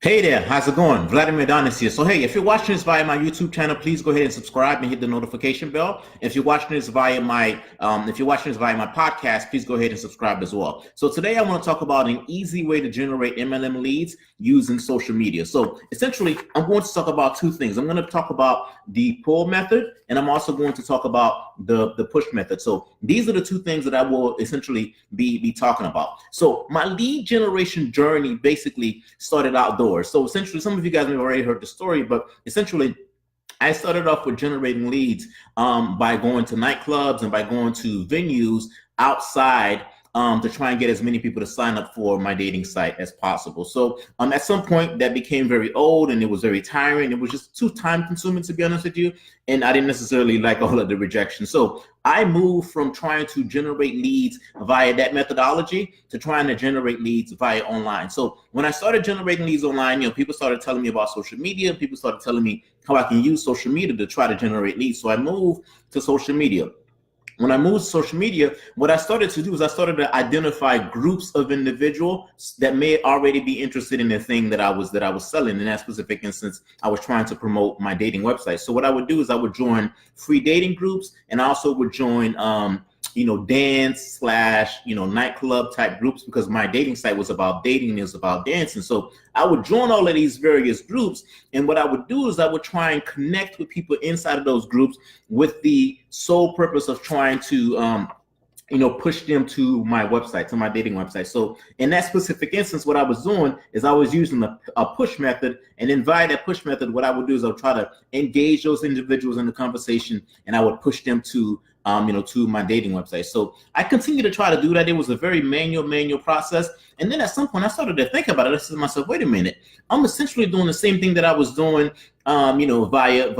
Hey there, how's it going? Vladimir Donis here. So hey, if you're watching this via my YouTube channel, please go ahead and subscribe and hit the notification bell. If you're watching this via my podcast, please go ahead and subscribe as well. So today I want to talk about an easy way to generate MLM leads using social media. So essentially, I'm going to talk about two things. I'm going to talk about the pull method, and I'm also going to talk about the push method. So these are the two things that I will essentially be talking about. So my lead generation journey basically started outdoors. So essentially, some of you guys may have already heard the story, but essentially, I started off with generating leads by going to nightclubs and by going to venues outside to try and get as many people to sign up for my dating site as possible. So at some point that became very old and it was very tiring. It was just too time consuming, to be honest with you. And I didn't necessarily like all of the rejection. So I moved from trying to generate leads via that methodology to trying to generate leads via online. So when I started generating leads online, people started telling me about social media. People started telling me how I can use social media to try to generate leads. So I moved to social media. When I moved to social media, what I started to do is I started to identify groups of individuals that may already be interested in the thing that I was selling. In that specific instance, I was trying to promote my dating website. So what I would do is I would join free dating groups, and I also would join dance / nightclub type groups, because my dating site was about dating and it was about dancing. So I would join all of these various groups, and what I would do is I would try and connect with people inside of those groups with the sole purpose of trying to push them to my website, to my dating website. So in that specific instance, what I was doing is I was using a push method, and then via that push method, what I would do is I would try to engage those individuals in the conversation, and I would push them to my dating website. So I continue to try to do that. It was a very manual process. And then at some point I started to think about it. I said to myself, wait a minute, I'm essentially doing the same thing that I was doing, via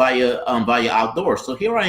outdoors. So here I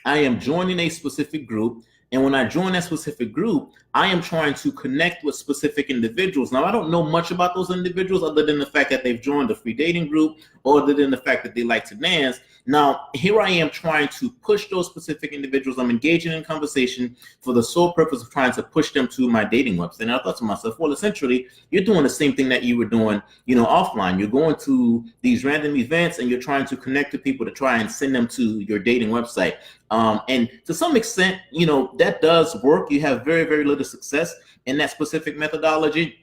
am joining a specific group. And when I join that specific group, I am trying to connect with specific individuals. Now, I don't know much about those individuals other than the fact that they've joined a free dating group, or other than the fact that they like to dance. Now, here I am trying to push those specific individuals. I'm engaging in conversation for the sole purpose of trying to push them to my dating website. And I thought to myself, well, essentially, you're doing the same thing that you were doing, offline. You're going to these random events and you're trying to connect with people to try and send them to your dating website. And to some extent, that does work. You have very, very little success in that specific methodology.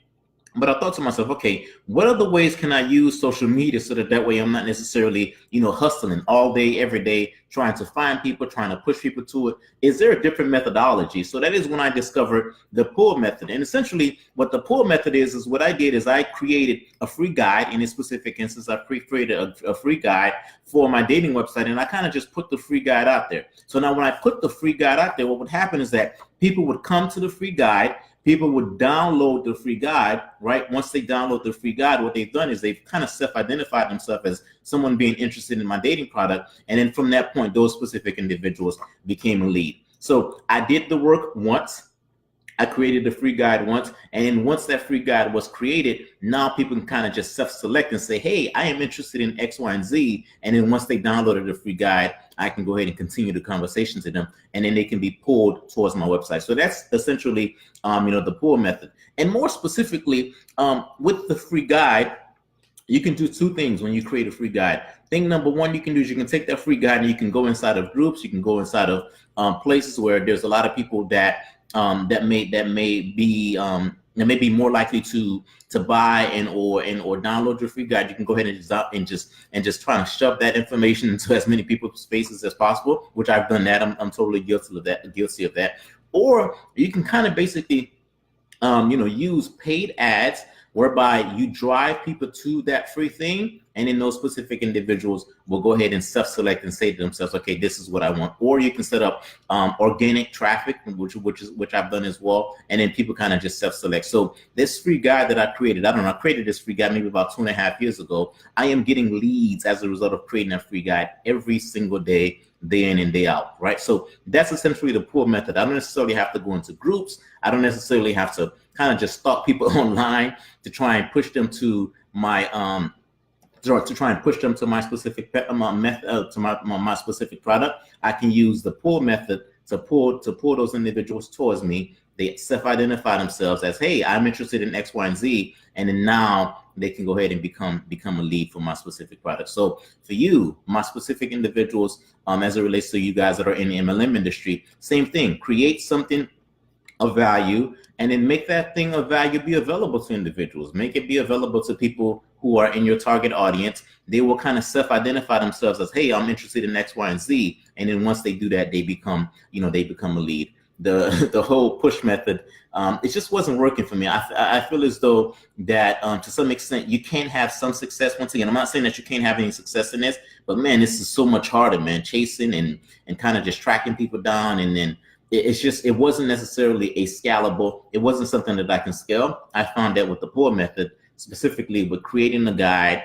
But I thought to myself, okay, what other ways can I use social media so that way I'm not necessarily, hustling all day, every day, trying to find people, trying to push people to it? Is there a different methodology? So that is when I discovered the pull method. And essentially what the pull method is what I did is I created a free guide. In this specific instance, I created a free guide for my dating website, and I kind of just put the free guide out there. So now when I put the free guide out there, what would happen is that people would come to the free guide. People would download the free guide, right? Once they download the free guide, what they've done is they've kind of self-identified themselves as someone being interested in my dating product. And then from that point, those specific individuals became a lead. So I did the work once. I created the free guide once, and then once that free guide was created, now people can kind of just self-select and say, hey, I am interested in X, Y, and Z. And then once they downloaded the free guide, I can go ahead and continue the conversation to them, and then they can be pulled towards my website. So that's essentially, the pull method. And more specifically, with the free guide, you can do two things when you create a free guide. Thing number one you can do is you can take that free guide and you can go inside of groups. You can go inside of places where there's a lot of people that may be more likely to buy or download your free guide. You can go ahead and just try to shove that information into as many people's faces as possible, which I've done that. I'm totally guilty of that. Or you can kind of basically use paid ads, whereby you drive people to that free thing, and then those specific individuals will go ahead and self-select and say to themselves, okay, this is what I want. Or you can set up organic traffic, which I've done as well, and then people kind of just self-select. So this free guide that I created, I created this free guide maybe about 2.5 years ago. I am getting leads as a result of creating that free guide every single day in and day out, right? So that's essentially the pull method. I don't necessarily have to go into groups. I don't necessarily have to kind of just stalk people online to try and push them to my my specific method, to my specific product. I can use the pull method to pull those individuals towards me. They self-identify themselves as, hey, I'm interested in X, Y, and Z. and then now they can go ahead and become a lead for my specific product. So for you, my specific individuals, as it relates to you guys that are in the MLM industry, same thing. Create something of value, and then make that thing of value be available to individuals. Make it be available to people who are in your target audience. They will kind of self-identify themselves as, hey, I'm interested in X, Y, and Z. And then once they do that, they become a lead. The whole push method, it just wasn't working for me. I feel as though that to some extent you can have some success. Once again, I'm not saying that you can't have any success in this, but man, this is so much harder, man. Chasing and kind of just tracking people down, and then it wasn't necessarily a scalable. It wasn't something that I can scale. I found that with the pull method, specifically with creating a guide,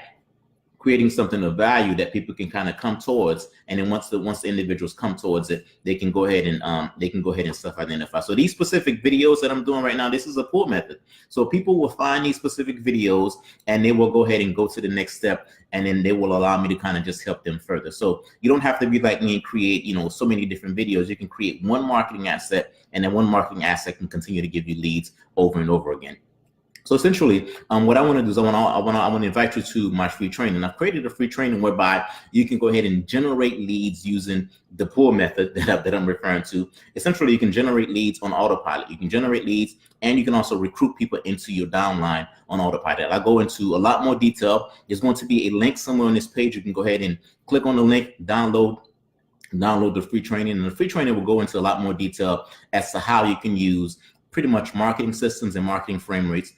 creating something of value that people can kind of come towards, and then once the individuals come towards it, they can go ahead and self-identify. So these specific videos that I'm doing right now, this is a pull method. So people will find these specific videos and they will go ahead and go to the next step, and then they will allow me to kind of just help them further. So you don't have to be like me and create so many different videos. You can create one marketing asset, and then one marketing asset can continue to give you leads over and over again. So essentially, what I want to do is I want to invite you to my free training. I've created a free training whereby you can go ahead and generate leads using the pull method that I'm referring to. Essentially, you can generate leads on autopilot. You can generate leads, and you can also recruit people into your downline on autopilot. I'll go into a lot more detail. There's going to be a link somewhere on this page. You can go ahead and click on the link, download the free training, and the free training will go into a lot more detail as to how you can use pretty much marketing systems and marketing frameworks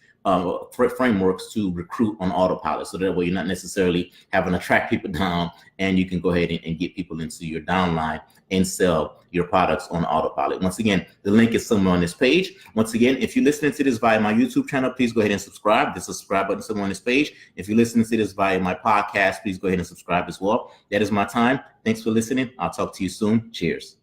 to recruit on autopilot. So that way you're not necessarily having to track people down, and you can go ahead and get people into your downline and sell your products on autopilot. Once again, the link is somewhere on this page. Once again, if you're listening to this via my YouTube channel, please go ahead and subscribe. The subscribe button is somewhere on this page. If you're listening to this via my podcast, please go ahead and subscribe as well. That is my time. Thanks for listening. I'll talk to you soon. Cheers.